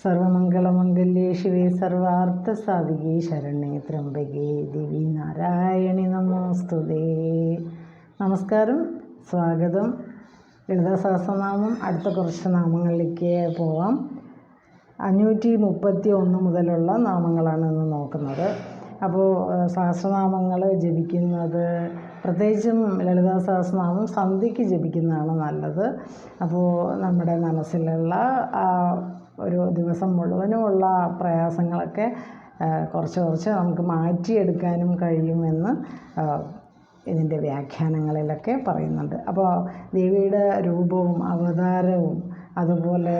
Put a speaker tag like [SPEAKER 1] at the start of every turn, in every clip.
[SPEAKER 1] സർവമംഗളമംഗല്യേ ശിവേ സർവാർത്ഥസാധികേ ശരണ്യേ ത്രംബകേ ദേവി നാരായണി നമോസ്തുതേ. നമസ്കാരം, സ്വാഗതം. ലളിതാ സഹസ്രനാമം അടുത്ത കുറച്ച് നാമങ്ങളിലേക്ക് പോവാം. 531 മുതലുള്ള നാമങ്ങളാണ് ഇന്ന് നോക്കുന്നത്. അപ്പോൾ സഹസ്രനാമങ്ങൾ ജപിക്കുന്നത്, പ്രത്യേകിച്ചും ലളിതാ സഹസ്രനാമം സന്ധ്യയ്ക്ക് ജപിക്കുന്നതാണ് നല്ലത്. അപ്പോൾ നമ്മുടെ മനസ്സിലുള്ള ഒരു ദിവസം മുഴുവനുമുള്ള പ്രയാസങ്ങളൊക്കെ കുറച്ച് നമുക്ക് മാറ്റിയെടുക്കാനും കഴിയുമെന്ന് ഇതിൻ്റെ വ്യാഖ്യാനങ്ങളിലൊക്കെ പറയുന്നുണ്ട്. അപ്പോൾ ദേവിയുടെ രൂപവും അവതാരവും അതുപോലെ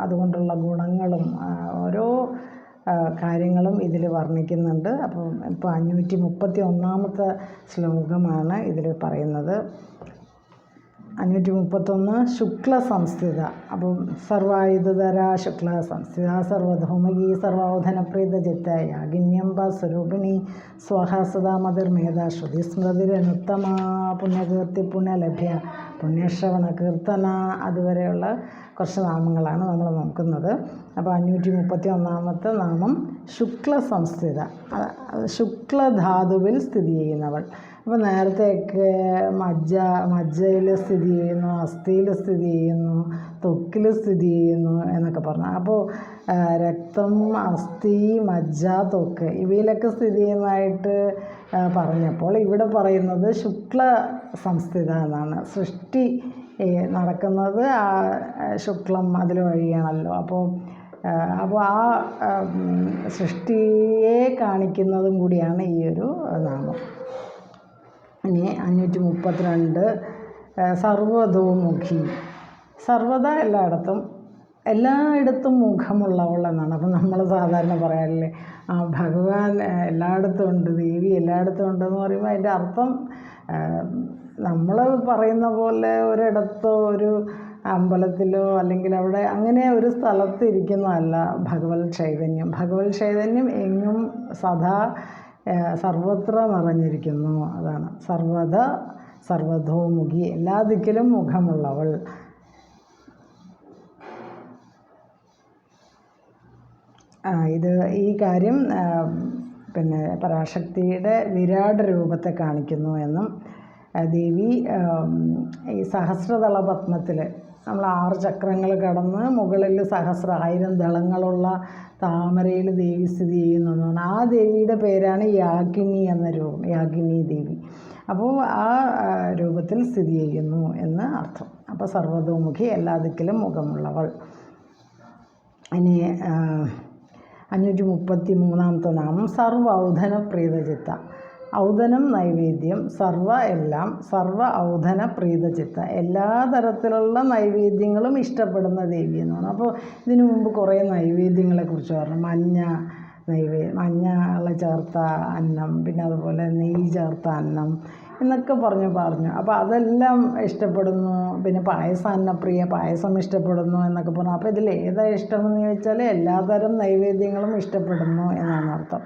[SPEAKER 1] അതുകൊണ്ടുള്ള ഗുണങ്ങളും ഓരോ കാര്യങ്ങളും ഇതിൽ വർണ്ണിക്കുന്നുണ്ട്. അപ്പോൾ ഇപ്പോൾ 531 ശ്ലോകമാണ് ഇതിൽ പറയുന്നത്. 531 ശുക്ല സംസ്ഥിത. അപ്പം സർവായുധര ശുക്ല സംസ്ഥിത സർവധൗമകി സർവോധനപ്രീത ചിത്ത യാഗിന്യംബ സ്വരൂപിണി സ്വഹസദാ മതിർമേധ ശ്രുതി സ്മൃതിരനുത്തമ പുണ്യകീർത്തി പുണ്യലഭ്യ പുണ്യശ്രവണ കീർത്തന. അതുവരെയുള്ള കുറച്ച് നാമങ്ങളാണ് നമ്മൾ നോക്കുന്നത്. അപ്പോൾ 531 നാമം ശുക്ല സംസ്ഥിത, ശുക്ലധാതുവിൽ സ്ഥിതി ചെയ്യുന്നവൾ. അപ്പോൾ നേരത്തെയൊക്കെ മജ്ജയിൽ സ്ഥിതി ചെയ്യുന്നു, അസ്ഥിയിൽ സ്ഥിതി ചെയ്യുന്നു, ത്വക്കിൽ സ്ഥിതി ചെയ്യുന്നു എന്നൊക്കെ പറഞ്ഞു. അപ്പോൾ രക്തം, അസ്ഥി, മജ്ജ, ത്വക്ക് ഇവയിലൊക്കെ സ്ഥിതി ചെയ്യുന്നതായിട്ട് പറഞ്ഞപ്പോൾ ഇവിടെ പറയുന്നത് ശുക്ല സംസ്ഥിത എന്നാണ്. സൃഷ്ടി നടക്കുന്നത് ശുക്ലം അതിൽ വഴിയാണല്ലോ. അപ്പോൾ ആ സൃഷ്ടിയെ കാണിക്കുന്നതും കൂടിയാണ് ഈ ഒരു നാമം. ഇനി 532 സർവതോമുഖി. സർവ്വത എല്ലായിടത്തും മുഖമുള്ളവൾ എന്നാണ്. അപ്പം നമ്മൾ സാധാരണ പറയാറില്ലേ, ഭഗവാൻ എല്ലായിടത്തും ഉണ്ട്, ദേവി എല്ലായിടത്തും ഉണ്ടെന്ന് പറയുമ്പോൾ അതിൻ്റെ അർത്ഥം നമ്മൾ പറയുന്ന പോലെ ഒരിടത്തോ ഒരു അമ്പലത്തിലോ അല്ലെങ്കിൽ അവിടെ അങ്ങനെ ഒരു സ്ഥലത്ത് ഇരിക്കുന്നതല്ല ഭഗവത് ചൈതന്യം. ഭഗവത് ചൈതന്യം എങ്ങും സദാ സർവത്ര നിറഞ്ഞിരിക്കുന്നു. അതാണ് സർവതോമുഖി, എല്ലാ ദിക്കിലും മുഖമുള്ളവൾ. ഈ കാര്യം പിന്നെ പരാശക്തിയുടെ വിരാട് രൂപത്തെ കാണിക്കുന്നു എന്നും ദേവി ഈ സഹസ്രദള പത്മത്തിൽ നമ്മൾ 6 ചക്രങ്ങൾ കടന്ന് മുകളിൽ 1000 ദളങ്ങളുള്ള താമരയിൽ ദേവി സ്ഥിതി ചെയ്യുന്നതാണ്. ആ ദേവിയുടെ പേരാണ് യാഗിനി എന്ന രൂപം, യാഗിനി ദേവി. അപ്പോൾ ആ രൂപത്തിൽ സ്ഥിതി ചെയ്യുന്നു എന്ന് അർത്ഥം. അപ്പോൾ സർവതോമുഖി, എല്ലാ ദിക്കിലും മുഖമുള്ളവൾ. ഇനി 533 നാമം സർവ ഔധന പ്രീതചിത്ത. ഔധനം നൈവേദ്യം, സർവ ഔധന പ്രീതചിത്ത, എല്ലാ തരത്തിലുള്ള നൈവേദ്യങ്ങളും ഇഷ്ടപ്പെടുന്ന ദേവി എന്നാണ്. അപ്പോൾ ഇതിനു മുമ്പ് കുറേ നൈവേദ്യങ്ങളെക്കുറിച്ച് പറഞ്ഞു. മഞ്ഞ ചേർത്ത അന്നം, പിന്നെ അതുപോലെ നെയ്യ് ചേർത്ത അന്നം എന്നൊക്കെ പറഞ്ഞു. അപ്പോൾ അതെല്ലാം ഇഷ്ടപ്പെടുന്നു. പിന്നെ അന്നപ്രിയ, പായസം ഇഷ്ടപ്പെടുന്നു എന്നൊക്കെ പറഞ്ഞു. അപ്പോൾ ഇതിൽ ഏതാ ഇഷ്ടമെന്ന് ചോദിച്ചാൽ എല്ലാതരം നൈവേദ്യങ്ങളും ഇഷ്ടപ്പെടുന്നു എന്നാണ് അർത്ഥം.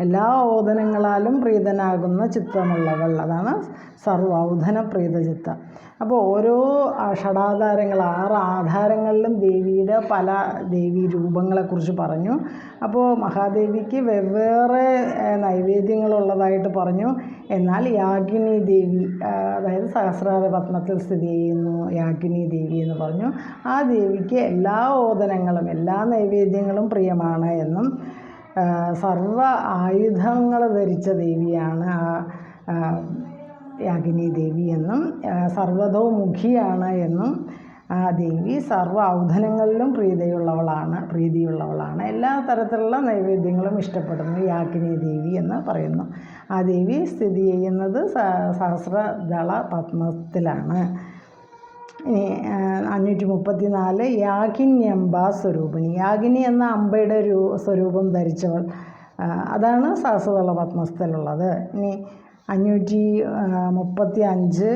[SPEAKER 1] എല്ലാ ഓദനങ്ങളാലും പ്രീതനാകുന്ന ചിത്തമുള്ളവൾ, അതാണ് സർവൗധന പ്രീതചിത്ത. അപ്പോൾ ഓരോ ഷടാധാരങ്ങൾ, 6 ആധാരങ്ങളിലും ദേവിയുടെ പല ദേവീ രൂപങ്ങളെക്കുറിച്ച് പറഞ്ഞു. അപ്പോൾ മഹാദേവിക്ക് വെവ്വേറെ നൈവേദ്യങ്ങളുള്ളതായിട്ട് പറഞ്ഞു. എന്നാൽ യാഗിനി ദേവി, അതായത് സഹസ്രാര പത്മത്തിൽ സ്ഥിതി ചെയ്യുന്നു യാഗിനി ദേവി എന്ന് പറഞ്ഞു. ആ ദേവിക്ക് എല്ലാ ഓദനങ്ങളും എല്ലാ നൈവേദ്യങ്ങളും പ്രിയമാണ് എന്നും സർവ ആയുധങ്ങൾ ധരിച്ച ദേവിയാണ് യാഗിനി ദേവി എന്നും സർവതോമുഖിയാണ് എന്നും ആ ദേവി സർവ ഔധനങ്ങളിലും പ്രീതിയുള്ളവളാണ്. എല്ലാ തരത്തിലുള്ള നൈവേദ്യങ്ങളും ഇഷ്ടപ്പെടുന്നു യാഗിനി ദേവി എന്ന് പറയുന്നു. ആ ദേവി സ്ഥിതി ചെയ്യുന്നത് സഹസ്രദള പത്മത്തിലാണ്. ഇനി 534 യാഗിന്യംബ സ്വരൂപിണി. യാഗിനി എന്ന അമ്പയുടെ സ്വരൂപം ധരിച്ചവൾ, അതാണ് സഹസ്രദള പത്മസ്ഥലുള്ളത്. ഇനി 535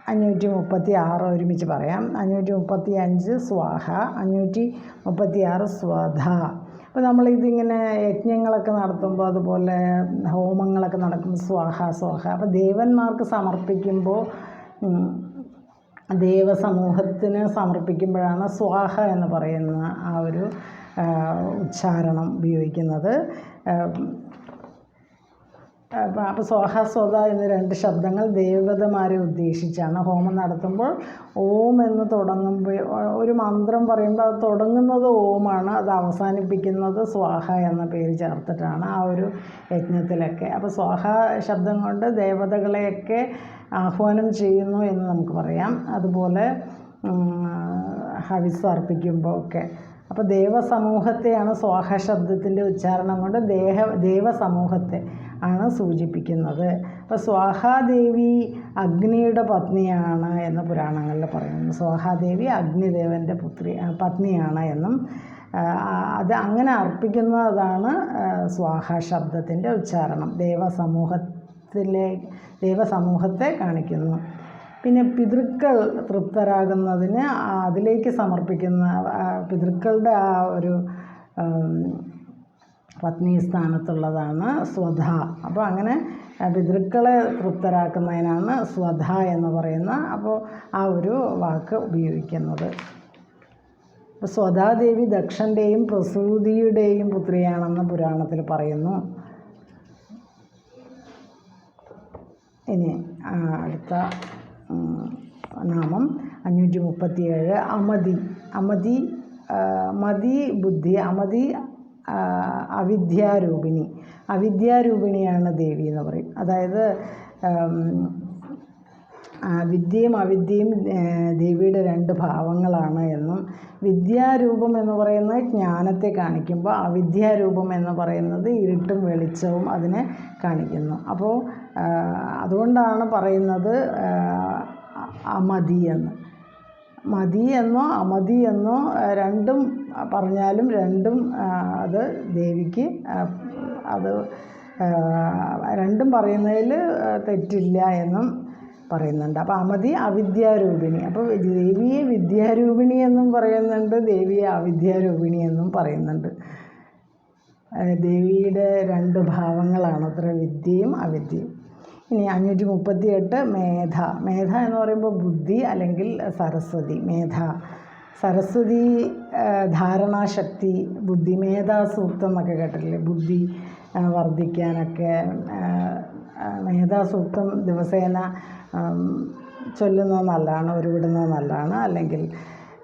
[SPEAKER 1] 536 ഒരുമിച്ച് പറയാം. 535 സ്വാഹ, 536 സ്വധ. അപ്പോൾ നമ്മളിതിങ്ങനെ യജ്ഞങ്ങളൊക്കെ നടത്തുമ്പോൾ, അതുപോലെ ഹോമങ്ങളൊക്കെ നടക്കുമ്പോൾ സ്വാഹ. അപ്പോൾ ദേവന്മാർക്ക് സമർപ്പിക്കുമ്പോൾ ദേവസമൂഹത്തിന് സമർപ്പിക്കുമ്പോഴാണ് സ്വാഹ എന്ന് പറയുന്ന ആ ഒരു ഉച്ചാരണം ഉപയോഗിക്കുന്നത്. അപ്പോൾ സ്വാഹ സ്വധ എന്ന രണ്ട് ശബ്ദങ്ങൾ ദേവതമാരെ ഉദ്ദേശിച്ചാണ്. ഹോമം നടത്തുമ്പോൾ ഓം എന്ന് തുടങ്ങുമ്പോൾ ഒരു മന്ത്രം പറയുമ്പോൾ അത് തുടങ്ങുന്നത് ഓമാണ്, അത് അവസാനിപ്പിക്കുന്നത് സ്വാഹ എന്ന പേര് ചേർത്തിട്ടാണ് ആ ഒരു യജ്ഞത്തിലൊക്കെ. അപ്പോൾ സ്വാഹ ശബ്ദം കൊണ്ട് ദേവതകളെയൊക്കെ ആഹ്വാനം ചെയ്യുന്നു എന്ന് നമുക്ക് പറയാം. അതുപോലെ ഹവിസ് അർപ്പിക്കുമ്പോൾ ഒക്കെ. അപ്പോൾ ദേവസമൂഹത്തെയാണ് സ്വാഹ ശബ്ദത്തിൻ്റെ ഉച്ചാരണം കൊണ്ട് ദേവസമൂഹത്തെ ആണ് സൂചിപ്പിക്കുന്നത്. അപ്പോൾ സ്വാഹാദേവി അഗ്നിയുടെ പത്നിയാണ് എന്ന് പുരാണങ്ങളിൽ പറയുന്നു. സ്വാഹാദേവി അഗ്നിദേവൻ്റെ പത്നിയാണ് എന്നും അത് അങ്ങനെ അർപ്പിക്കുന്നതാണ് സ്വാഹ ശബ്ദത്തിൻ്റെ ഉച്ചാരണം. ദേവസമൂഹത്തെ കാണിക്കുന്നു. പിന്നെ പിതൃക്കൾ തൃപ്തരാകുന്നതിന് അതിലേക്ക് സമർപ്പിക്കുന്ന പിതൃക്കളുടെ ആ ഒരു പത്നി സ്ഥാനത്തുള്ളതാണ് സ്വധ. അപ്പോൾ അങ്ങനെ പിതൃക്കളെ തൃപ്തരാക്കുന്നതിനാണ് സ്വധ എന്ന് പറയുന്ന ആ ഒരു വാക്ക് ഉപയോഗിക്കുന്നത്. അപ്പോൾ സ്വധാദേവി ദക്ഷൻ്റെയും പ്രസൂതിയുടെയും പുത്രിയാണെന്ന് പുരാണത്തിൽ പറയുന്നു. ഇനി അടുത്ത നാമം 537 അമതി. മതി ബുദ്ധി, അമതി അവിദ്യാരൂപിണിയാണ് ദേവി എന്ന് പറയും. അതായത് വിദ്യയും അവിദ്യയും ദേവിയുടെ രണ്ട് ഭാവങ്ങളാണ് എന്നും, വിദ്യാരൂപം എന്ന് പറയുന്നത് ജ്ഞാനത്തെ കാണിക്കുമ്പോൾ അവിദ്യാരൂപം എന്ന് പറയുന്നത് ഇരുട്ടും വെളിച്ചവും അതിനെ കാണിക്കുന്നു. അപ്പോൾ അതുകൊണ്ടാണ് പറയുന്നത് അമതി എന്ന്. മതി എന്നോ അമതി എന്നോ രണ്ടും പറഞ്ഞാലും രണ്ടും അത് ദേവിക്ക് അത് രണ്ടും പറയുന്നതിൽ തെറ്റില്ല എന്നും പറയുന്നുണ്ട്. അപ്പോൾ അമതി അവിദ്യാരൂപിണി. അപ്പോൾ ദേവിയെ വിദ്യാരൂപിണി എന്നും പറയുന്നുണ്ട്, ദേവിയെ അവിദ്യാരൂപിണി എന്നും പറയുന്നുണ്ട്. ദേവിയുടെ രണ്ട് ഭാവങ്ങളാണ് അത്ര, വിദ്യയും അവിദ്യയും. ഇനി 538 മേധ എന്ന് പറയുമ്പോൾ ബുദ്ധി അല്ലെങ്കിൽ സരസ്വതി. സരസ്വതി ധാരണാശക്തി, ബുദ്ധി. മേധാസൂക്തം എന്നൊക്കെ കേട്ടിട്ടില്ലേ? ബുദ്ധി വർദ്ധിക്കാനൊക്കെ മേധാസൂക്തം ദിവസേന ചൊല്ലുന്നത് നല്ലതാണ്, ഉരുവിടുന്നത് നല്ലതാണ്. അല്ലെങ്കിൽ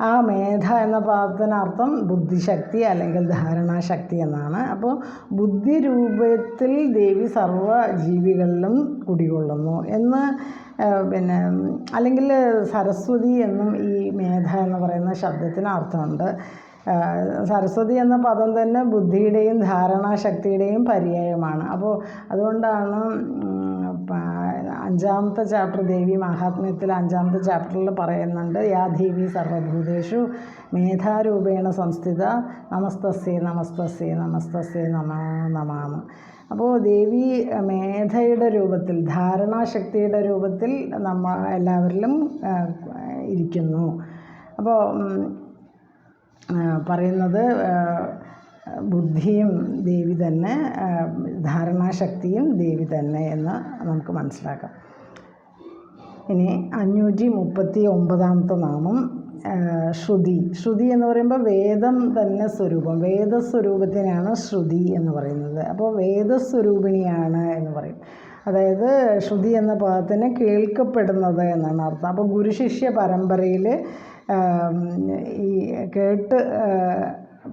[SPEAKER 1] ആ മേധ എന്ന പദത്തിനർത്ഥം ബുദ്ധിശക്തി അല്ലെങ്കിൽ ധാരണാശക്തി എന്നാണ്. അപ്പോൾ ബുദ്ധി രൂപത്തിൽ ദേവി സർവ്വ ജീവികളിലും കുടികൊള്ളുന്നു എന്ന് പിന്നെ അല്ലെങ്കിൽ സരസ്വതി എന്നും ഈ മേധ എന്ന് പറയുന്ന ശബ്ദത്തിന് അർത്ഥമുണ്ട്. സരസ്വതി എന്ന പദം തന്നെ ബുദ്ധിയുടെയും ധാരണാശക്തിയുടെയും പര്യായമാണ്. അപ്പോൾ അതുകൊണ്ടാണ് 5ാമത്തെ ചാപ്റ്റർ ദേവി മഹാത്മ്യത്തിൽ 5ാമത്തെ ചാപ്റ്ററിൽ പറയുന്നുണ്ട്, യാ ദേവി സർവഭൂതേഷു മേധാരൂപേണ സംസ്ഥിത നമസ്തസ്യേ നമസ്തസ്യേ നമസ്തസ്യേ നമോ നമാന്ന്. അപ്പോൾ ദേവി മേധയുടെ രൂപത്തിൽ, ധാരണാശക്തിയുടെ രൂപത്തിൽ എല്ലാവരിലും ഇരിക്കുന്നു. അപ്പോൾ പറയുന്നത് ബുദ്ധിയും ദേവി തന്നെ, ധാരണാശക്തിയും ദേവി തന്നെ എന്ന് നമുക്ക് മനസ്സിലാക്കാം. ഇനി 539 നാമം ശ്രുതി എന്ന് പറയുമ്പോൾ വേദം തന്നെ സ്വരൂപം, വേദസ്വരൂപത്തിനാണ് ശ്രുതി എന്ന് പറയുന്നത്. അപ്പോൾ വേദസ്വരൂപിണിയാണ് എന്ന് പറയും. അതായത് ശ്രുതി എന്ന പദത്തിന് കേൾക്കപ്പെടുന്നത് എന്നാണ് അർത്ഥം. അപ്പോൾ ഗുരുശിഷ്യ പരമ്പരയിൽ ഈ കേട്ട്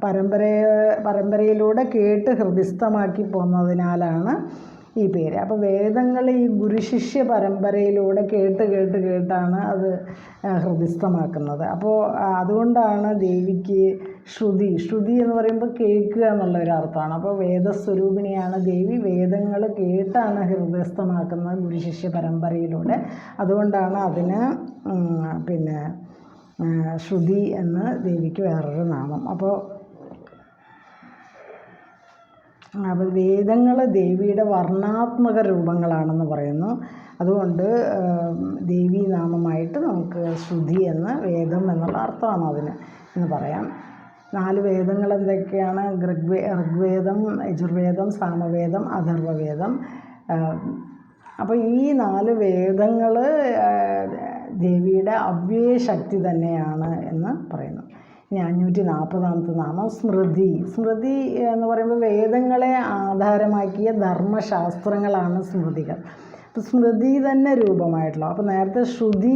[SPEAKER 1] പരമ്പരയിലൂടെ കേട്ട് ഹൃദിസ്ഥമാക്കി പോകുന്നതിനാലാണ് ഈ പേര്. അപ്പോൾ വേദങ്ങൾ ഈ ഗുരുശിഷ്യ പരമ്പരയിലൂടെ കേട്ടാണ് അത് ഹൃദിസ്ഥമാക്കുന്നത്. അപ്പോൾ അതുകൊണ്ടാണ് ദേവിക്ക് ശ്രുതി എന്ന് പറയുമ്പോൾ കേൾക്കുക എന്നുള്ള ഒരു അർത്ഥമാണ്. അപ്പോൾ വേദസ്വരൂപിണിയാണ് ദേവി, വേദങ്ങൾ കേട്ടാണ് ഹൃദയസ്ഥമാക്കുന്നത് ഗുരുശിഷ്യ പരമ്പരയിലൂടെ. അതുകൊണ്ടാണ് അതിന് പിന്നെ ശ്രുതി എന്ന് ദേവിക്ക് വേറൊരു നാമം. അപ്പോൾ വേദങ്ങൾ ദേവിയുടെ വർണ്ണാത്മക രൂപങ്ങളാണെന്ന് പറയുന്നു. അതുകൊണ്ട് ദേവീ നാമമായിട്ട് നമുക്ക് ശ്രുതി എന്ന വേദം എന്നുള്ള അർത്ഥമാണ് അതിന് എന്ന് പറയാം. 4 വേദങ്ങൾ എന്തൊക്കെയാണ്? ഋഗ്വേദം, യജുർവേദം, സാമവേദം, അഥർവവേദം. അപ്പോൾ ഈ 4 വേദങ്ങൾ ദേവിയുടെ അവ്യയശക്തി തന്നെയാണ് എന്ന് പറയുന്നു. ഇനി 540 നാമം സ്മൃതി. സ്മൃതി എന്ന് പറയുമ്പോൾ വേദങ്ങളെ ആധാരമാക്കിയ ധർമ്മശാസ്ത്രങ്ങളാണ് സ്മൃതികൾ. അപ്പോൾ സ്മൃതി തന്നെ രൂപമായിട്ടുള്ള, അപ്പോൾ നേരത്തെ ശ്രുതി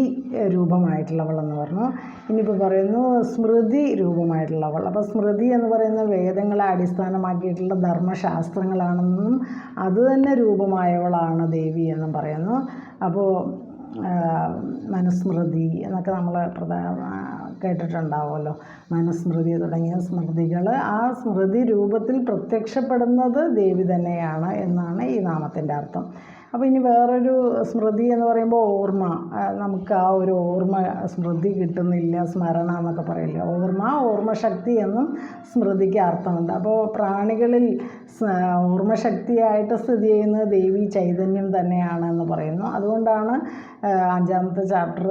[SPEAKER 1] രൂപമായിട്ടുള്ളവൾ എന്ന് പറഞ്ഞു, ഇനിയിപ്പോൾ പറയുന്നു സ്മൃതി രൂപമായിട്ടുള്ളവൾ. അപ്പോൾ സ്മൃതി എന്ന് പറയുന്ന വേദങ്ങളെ അടിസ്ഥാനമാക്കിയിട്ടുള്ള ധർമ്മശാസ്ത്രങ്ങളാണെന്നും അത് തന്നെ രൂപമായവളാണ് ദേവി എന്നും പറയുന്നു. അപ്പോൾ മനുസ്മൃതി എന്നൊക്കെ നമ്മൾ കേട്ടിട്ടുണ്ടാവുമല്ലോ. മനുസ്മൃതി തുടങ്ങിയ സ്മൃതികൾ, ആ സ്മൃതി രൂപത്തിൽ പ്രത്യക്ഷപ്പെടുന്നത് ദേവി തന്നെയാണ് എന്നാണ് ഈ നാമത്തിൻ്റെ അർത്ഥം. അപ്പോൾ ഇനി വേറൊരു സ്മൃതി എന്ന് പറയുമ്പോൾ ഓർമ്മ. നമുക്ക് ആ ഒരു ഓർമ്മ, സ്മൃതി കിട്ടുന്നില്ല, സ്മരണ എന്നൊക്കെ പറയില്ല. ഓർമ്മശക്തി എന്നും സ്മൃതിക്ക് അർത്ഥമുണ്ട്. അപ്പോൾ പ്രാണികളിൽ ഓർമ്മശക്തിയായിട്ട് സ്ഥിതി ചെയ്യുന്നത് ദേവി ചൈതന്യം തന്നെയാണ് എന്ന് പറയുന്നു. അതുകൊണ്ടാണ് 5ാമത്തെ ചാപ്റ്റർ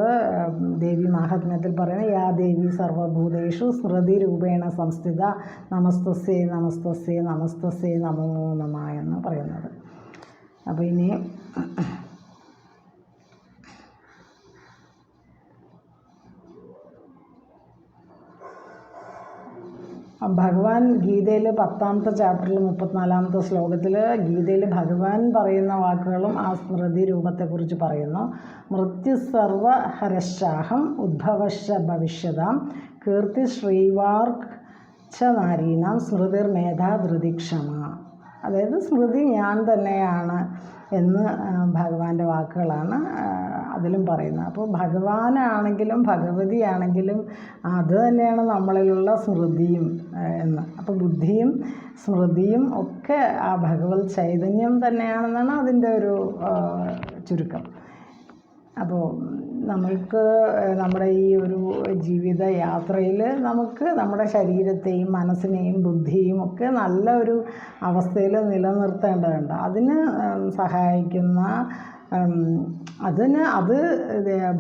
[SPEAKER 1] ദേവി മാഹാത്മ്യത്തിൽ പറയുന്നത് യാ ദേവി സർവഭൂതേഷു സ്മൃതി രൂപേണ സംസ്ഥിത നമസ്തസ്യേ നമസ്തസ്യേ നമസ്തസ്യേ നമോ നമഃ എന്ന് പറയുന്നത്. അപ്പോൾ ഇനി ഭഗവാൻ ഗീതയിൽ 10ാമത്തെ ചാപ്റ്ററിൽ 34ാമത്തെ ശ്ലോകത്തിൽ ഗീതയിൽ ഭഗവാൻ പറയുന്ന വാക്കുകളും ആ സ്മൃതി രൂപത്തെക്കുറിച്ച് പറയുന്നു. മൃത്യു സർവഹരശാഹം ഉദ്ഭവശ്ച ഭവിഷ്യതാം കീർത്തി ശ്രീവാർക്ക് ച നാരീണാം സ്മൃതിർ മേധാ ധൃതിക്ഷമ. അതായത് സ്മൃതി ഞാൻ തന്നെയാണ് എന്ന് ഭഗവാന്റെ വാക്കുകളാണ് അതിലും പറയുന്നത്. അപ്പോൾ ഭഗവാനാണെങ്കിലും ഭഗവതിയാണെങ്കിലും അത് തന്നെയാണ് നമ്മളിലുള്ള സ്മൃതിയും എന്ന്. അപ്പോൾ ബുദ്ധിയും സ്മൃതിയും ഒക്കെ ആ ഭഗവത് ചൈതന്യം തന്നെയാണെന്നാണ് അതിൻ്റെ ഒരു ചുരുക്കം. അപ്പോൾ നമ്മൾക്ക് നമ്മുടെ ഈ ഒരു ജീവിത യാത്രയിൽ നമുക്ക് നമ്മുടെ ശരീരത്തെയും മനസ്സിനെയും ബുദ്ധിയും ഒക്കെ നല്ല ഒരു അവസ്ഥയിൽ നിലനിർത്തേണ്ടതുണ്ട്. അതിന് സഹായിക്കുന്ന അത്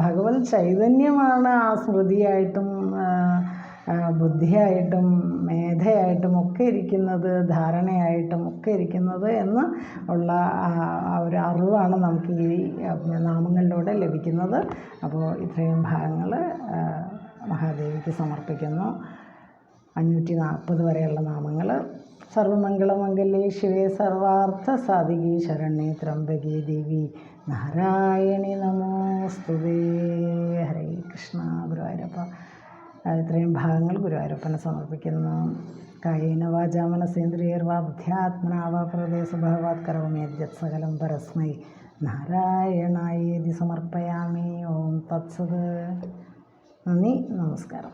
[SPEAKER 1] ഭഗവത് ചൈതന്യമാണ് ആ സ്മൃതിയായിട്ടും ബുദ്ധിയായിട്ടും മേധയായിട്ടും ഒക്കെ ഇരിക്കുന്നത്, ധാരണയായിട്ടും ഒക്കെ ഇരിക്കുന്നത് എന്ന് ഉള്ള ഒരു അറിവാണ് നമുക്ക് ഈ നാമങ്ങളിലൂടെ ലഭിക്കുന്നത്. അപ്പോൾ ഇത്രയും ഭാഗങ്ങൾ മഹാദേവിക്ക് സമർപ്പിക്കുന്നു. 540 വരെയുള്ള നാമങ്ങൾ. സർവമംഗളമംഗല്യേ ശിവേ സർവാർത്ഥ സാധികേ ശരണ്യേ ത്രംബകേ ദേവി നാരായണി നമോസ്തുതേ. ഹരേ കൃഷ്ണ. ഗുരുവായൂരപ്പ. ഇത്രയും ഭാഗങ്ങൾ ഗുരുവായൂരപ്പനെ സമർപ്പിക്കുന്നു. കായേന വാചാ മനസേന്ദ്രിയർവാ ബുദ്ധ്യാത്മനാ വാ പ്രകൃതേ സ്വഭാവാത് കരോമി യദ്യത് സകലം പരസ്മൈ നാരായണായേതി സമർപ്പയാമി. ഓം തത്സത്. നന്ദി, നമസ്കാരം.